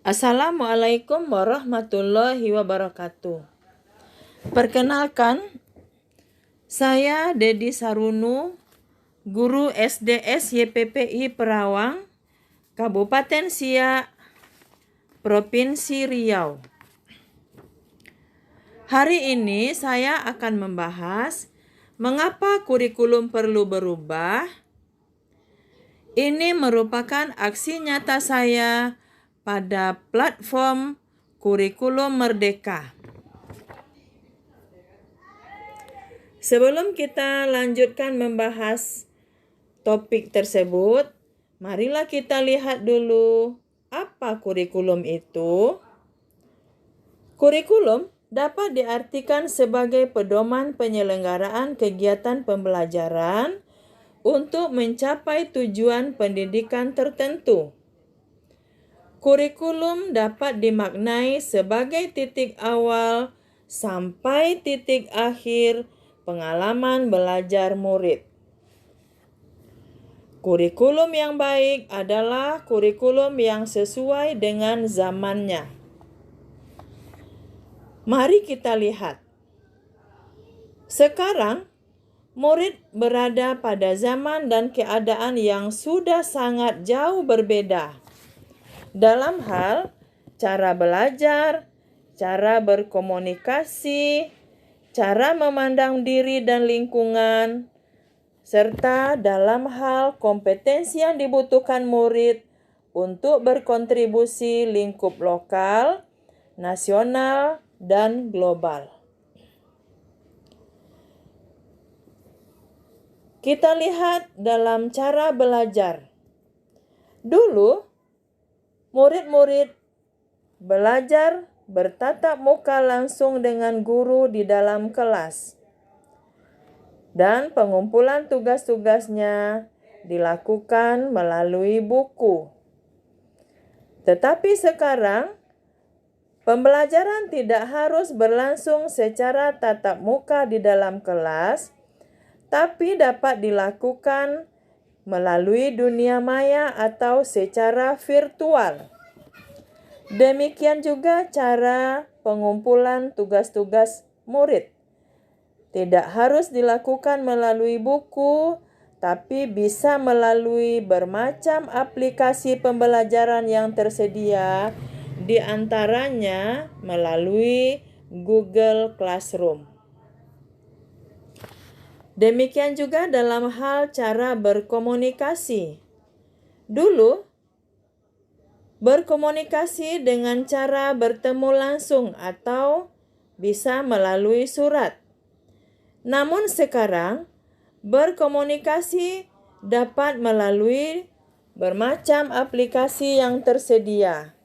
Assalamualaikum warahmatullahi wabarakatuh. Perkenalkan, saya Dedi Sarunu, guru SDS YPPI Perawang, Kabupaten Siak, Provinsi Riau. Hari ini saya akan membahas mengapa kurikulum perlu berubah. Ini merupakan aksi nyata saya pada platform Kurikulum Merdeka. Sebelum kita lanjutkan membahas topik tersebut, marilah kita lihat dulu apa kurikulum itu. Kurikulum dapat diartikan sebagai pedoman penyelenggaraan kegiatan pembelajaran untuk mencapai tujuan pendidikan tertentu. Kurikulum dapat dimaknai sebagai titik awal sampai titik akhir pengalaman belajar murid. Kurikulum yang baik adalah kurikulum yang sesuai dengan zamannya. Mari kita lihat. Sekarang, murid berada pada zaman dan keadaan yang sudah sangat jauh berbeda. Dalam hal cara belajar, cara berkomunikasi, cara memandang diri dan lingkungan, serta dalam hal kompetensi yang dibutuhkan murid untuk berkontribusi lingkup lokal, nasional, dan global. Kita lihat dalam cara belajar. Dulu, murid-murid belajar bertatap muka langsung dengan guru di dalam kelas. Dan pengumpulan tugas-tugasnya dilakukan melalui buku. Tetapi sekarang, pembelajaran tidak harus berlangsung secara tatap muka di dalam kelas, tapi dapat dilakukan melalui dunia maya atau secara virtual. Demikian juga cara pengumpulan tugas-tugas murid. Tidak harus dilakukan melalui buku, tapi bisa melalui bermacam aplikasi pembelajaran yang tersedia, di antaranya melalui Google Classroom. Demikian juga dalam hal cara berkomunikasi. Dulu, berkomunikasi dengan cara bertemu langsung atau bisa melalui surat. Namun sekarang, berkomunikasi dapat melalui bermacam aplikasi yang tersedia,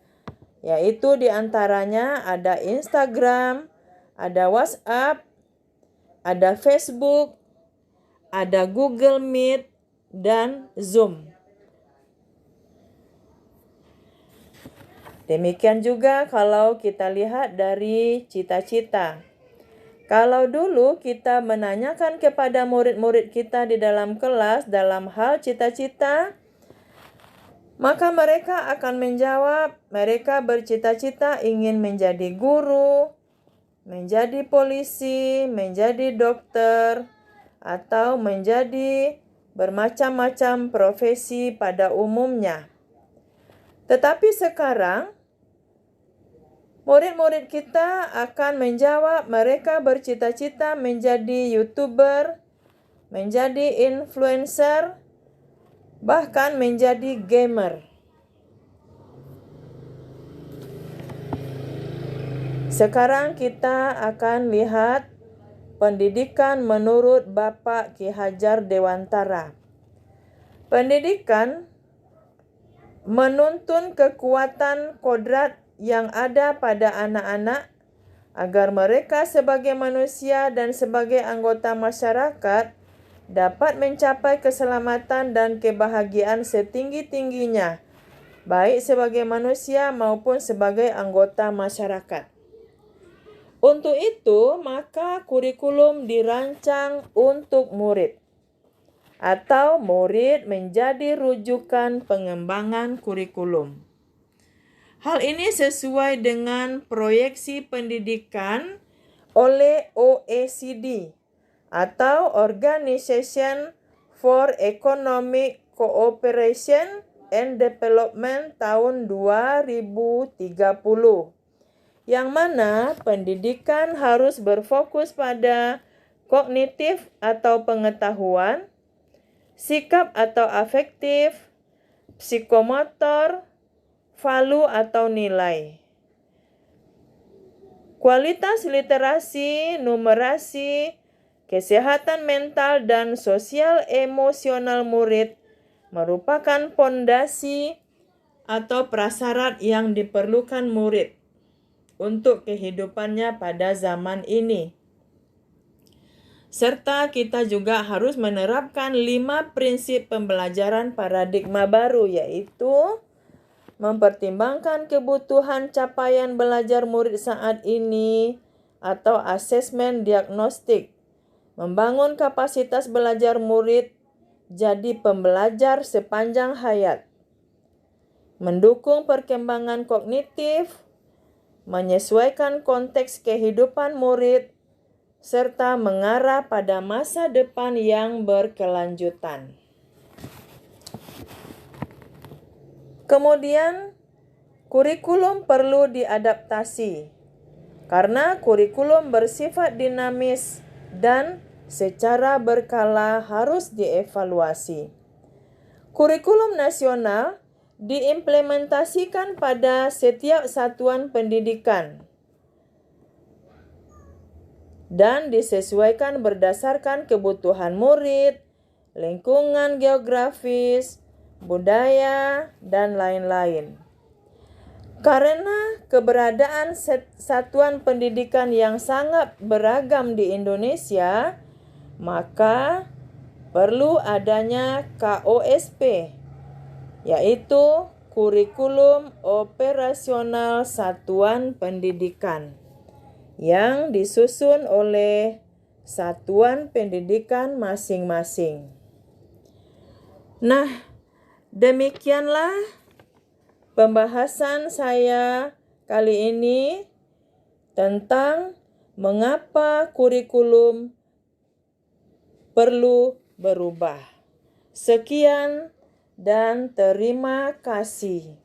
yaitu di antaranya ada Instagram, ada WhatsApp, ada Facebook, ada Google Meet, dan Zoom. Demikian juga kalau kita lihat dari cita-cita. Kalau dulu kita menanyakan kepada murid-murid kita di dalam kelas dalam hal cita-cita, maka mereka akan menjawab mereka bercita-cita ingin menjadi guru, menjadi polisi, menjadi dokter, atau menjadi bermacam-macam profesi pada umumnya. Tetapi sekarang, murid-murid kita akan menjawab mereka bercita-cita menjadi YouTuber, menjadi influencer, bahkan menjadi gamer. Sekarang kita akan lihat pendidikan menurut Bapak Ki Hajar Dewantara. Pendidikan menuntun kekuatan kodrat yang ada pada anak-anak agar mereka sebagai manusia dan sebagai anggota masyarakat dapat mencapai keselamatan dan kebahagiaan setinggi-tingginya, baik sebagai manusia maupun sebagai anggota masyarakat. Untuk itu, maka kurikulum dirancang untuk murid, atau murid menjadi rujukan pengembangan kurikulum. Hal ini sesuai dengan proyeksi pendidikan oleh OECD atau Organization for Economic Cooperation and Development tahun 2030, yang mana pendidikan harus berfokus pada kognitif atau pengetahuan, sikap atau afektif, psikomotor, valu atau nilai. Kualitas literasi, numerasi, kesehatan mental, dan sosial emosional murid merupakan pondasi atau prasyarat yang diperlukan murid untuk kehidupannya pada zaman ini. Serta kita juga harus menerapkan 5 prinsip pembelajaran paradigma baru, yaitu mempertimbangkan kebutuhan capaian belajar murid saat ini atau asesmen diagnostik, membangun kapasitas belajar murid jadi pembelajar sepanjang hayat, mendukung perkembangan kognitif, menyesuaikan konteks kehidupan murid, serta mengarah pada masa depan yang berkelanjutan. Kemudian, kurikulum perlu diadaptasi karena kurikulum bersifat dinamis dan secara berkala harus dievaluasi. Kurikulum nasional diimplementasikan pada setiap satuan pendidikan dan disesuaikan berdasarkan kebutuhan murid, lingkungan geografis, budaya, dan lain-lain. Karena keberadaan satuan pendidikan yang sangat beragam di Indonesia, maka perlu adanya KOSP, yaitu Kurikulum Operasional Satuan Pendidikan, yang disusun oleh satuan pendidikan masing-masing. Nah, demikianlah pembahasan saya kali ini tentang mengapa kurikulum perlu berubah. Sekian dan terima kasih.